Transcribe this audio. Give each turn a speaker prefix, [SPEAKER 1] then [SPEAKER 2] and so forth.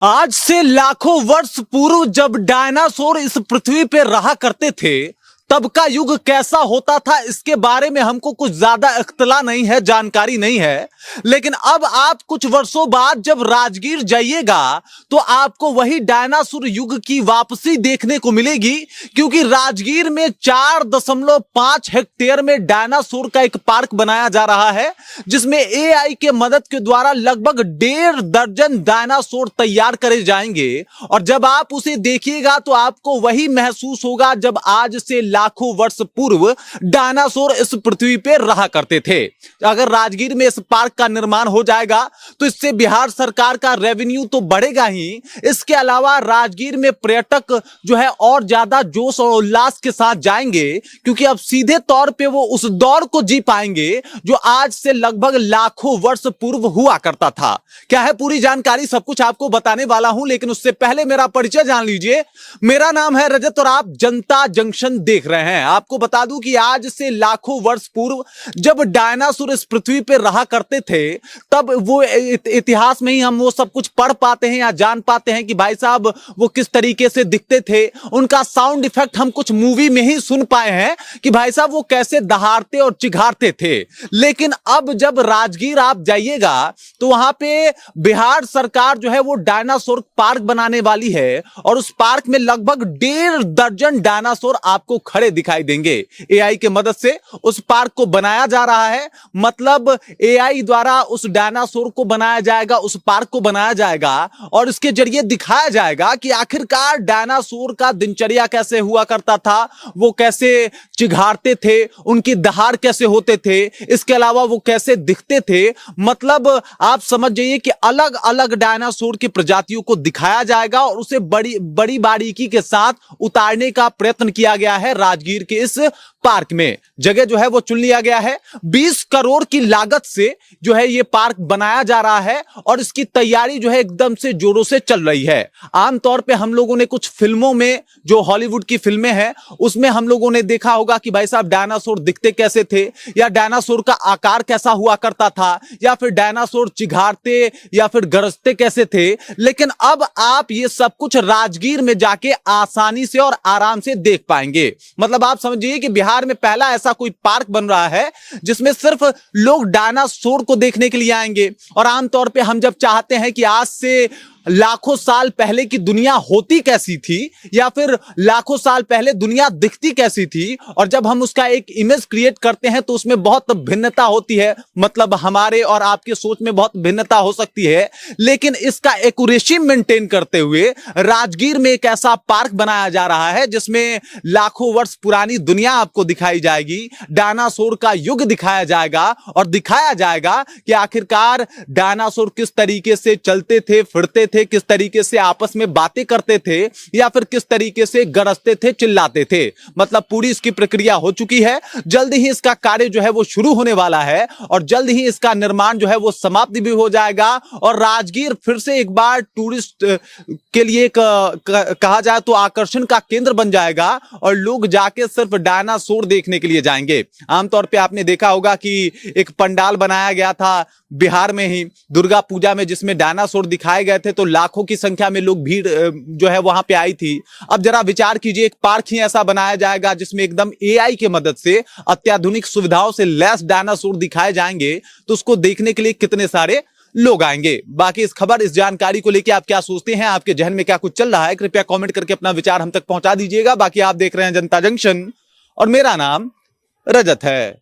[SPEAKER 1] आज से लाखों वर्ष पूर्व जब डायनासोर इस पृथ्वी पे रहा करते थे, तब का युग कैसा होता था इसके बारे में हमको कुछ ज्यादा इत्तला नहीं है, जानकारी नहीं है। लेकिन अब आप कुछ वर्षों बाद जब राजगीर जाइएगा तो आपको वही डायनासोर युग की वापसी देखने को मिलेगी, क्योंकि राजगीर में 4.5 हेक्टेयर में डायनासोर का एक पार्क बनाया जा रहा है, जिसमें एआई के मदद के द्वारा लगभग 1.5 दर्जन डायनासोर तैयार करे जाएंगे। और जब आप उसे देखिएगा तो आपको वही महसूस होगा जब आज से लाखों वर्ष पूर्व डायनासोर इस पृथ्वी पे रहा करते थे। अगर राजगीर में इस पार्क का निर्माण हो जाएगा तो इससे बिहार सरकार का रेवेन्यू तो बढ़ेगा ही, इसके अलावा राजगीर में पर्यटक जो है और ज्यादा जोश और उल्लास के साथ जाएंगे, क्योंकि अब सीधे तौर पे वो उस दौर को जी पाएंगे जो आज से लगभग लाखों वर्ष पूर्व हुआ करता था। क्या है पूरी जानकारी, सब कुछ आपको बताने वाला हूं, लेकिन उससे पहले मेरा परिचय जान लीजिए। मेरा नाम है रजत और आप जनता जंक्शन देख रहे हैं। आपको बता दूं कि आज से लाखों वर्ष पूर्व जब डायनासोर इस पृथ्वी पर रहा करते थे, तब वो इतिहास में ही हम वो सब कुछ पढ़ पाते हैं या जान पाते हैं कि भाई साहब वो किस तरीके से दिखते थे। उनका साउंड इफेक्ट हम कुछ मूवी में ही सुन पाए हैं कि भाई साहब वो कैसे दहाड़ते और चिघाड़ते थे। लेकिन अब जब राजगीर आप जाइएगा तो वहां पे बिहार सरकार जो है वो डायनासोर पार्क बनाने वाली है, और उस पार्क में लगभग 1.5 दर्जन डायनासोर आपको खड़े दिखाई देंगे। एआई के मदद से उस पार्क को बनाया जा रहा है, मतलब एआई द्वारा उस डायनासोर को बनाया जाएगा, उस पार्क को बनाया जाएगा, और इसके जरिए दिखाया जाएगा कि आखिरकार डायनासोर का दिनचर्या कैसे हुआ करता था, वो कैसे चिघाड़ते थे, उनकी दहाड़ कैसे होते थे, इसके अलावा वो कैसे दिखते थे। मतलब आप समझ जाइए कि अलग अलग डायनासोर की प्रजातियों को दिखाया जाएगा और उसे बड़ी बड़ी बारीकी के साथ उतारने का प्रयत्न किया गया है। राजगीर के इस पार्क में जगह जो है वो चुन लिया गया है। 20 करोड़ की लागत से जो है ये पार्क बनाया जा रहा है, और इसकी तैयारी जो है एकदम से जोरों से चल रही है। आमतौर पे हम लोगों ने कुछ फिल्मों में, जो हॉलीवुड की फिल्में हैं, उसमें हम लोगों ने देखा होगा कि भाई साहब डायनासोर दिखते कैसे थे, या डायनासोर का आकार कैसा हुआ करता था, या फिर डायनासोर चिघाड़ते या फिर गरजते कैसे थे। लेकिन अब आप ये सब कुछ राजगीर में जाके आसानी से और आराम से देख पाएंगे। मतलब आप समझिए कि बिहार में पहला ऐसा कोई पार्क बन रहा है जिसमें सिर्फ लोग डायनासोर को देखने के लिए आएंगे। और आमतौर पे हम जब चाहते हैं कि आज से लाखों साल पहले की दुनिया होती कैसी थी, या फिर लाखों साल पहले दुनिया दिखती कैसी थी, और जब हम उसका एक इमेज क्रिएट करते हैं तो उसमें बहुत भिन्नता होती है। मतलब हमारे और आपके सोच में बहुत भिन्नता हो सकती है, लेकिन इसका एक्यूरेसी मेंटेन करते हुए राजगीर में एक ऐसा पार्क बनाया जा रहा है जिसमें लाखों वर्ष पुरानी दुनिया आपको दिखाई जाएगी, डायनासोर का युग दिखाया जाएगा, और दिखाया जाएगा कि आखिरकार डायनासोर किस तरीके से चलते थे, फिरते थे, किस तरीके से आपस में बातें करते थे, या फिर किस तरीके से गरजते थे, चिल्लाते थे। मतलब पूरी इसकी प्रक्रिया हो चुकी है। जल्द ही इसका कार्य जो है वो शुरू होने वाला है, और जल्द ही इसका निर्माण जो है वो समाप्त भी हो जाएगा, और राजगीर फिर से एक बार टूरिस्ट के लिए कहा जाए तो आकर्षण का केंद्र बन जाएगा, और लोग जाके सिर्फ डायनासोर देखने के लिए जाएंगे। आमतौर पे आपने देखा होगा कि एक पंडाल बनाया गया था बिहार में ही दुर्गा पूजा में, जिसमें डायनासोर दिखाए गए थे, तो लाखों की संख्या में लोग भीड़ जो है वहां पे आई थी। अब जरा विचार कीजिए, एक पार्क ही ऐसा बनाया जाएगा जिसमें एकदम एआई के मदद से अत्याधुनिक सुविधाओं से लैस डायनासोर दिखाए जाएंगे, तो उसको देखने के लिए कितने सारे लोग आएंगे। बाकी इस खबर, इस जानकारी को लेकर आप क्या सोचते हैं, आपके जहन में क्या कुछ चल रहा है, कृपया कमेंट करके अपना विचार हम तक पहुंचा दीजिएगा। बाकी आप देख रहे हैं जनता जंक्शन और मेरा नाम रजत है।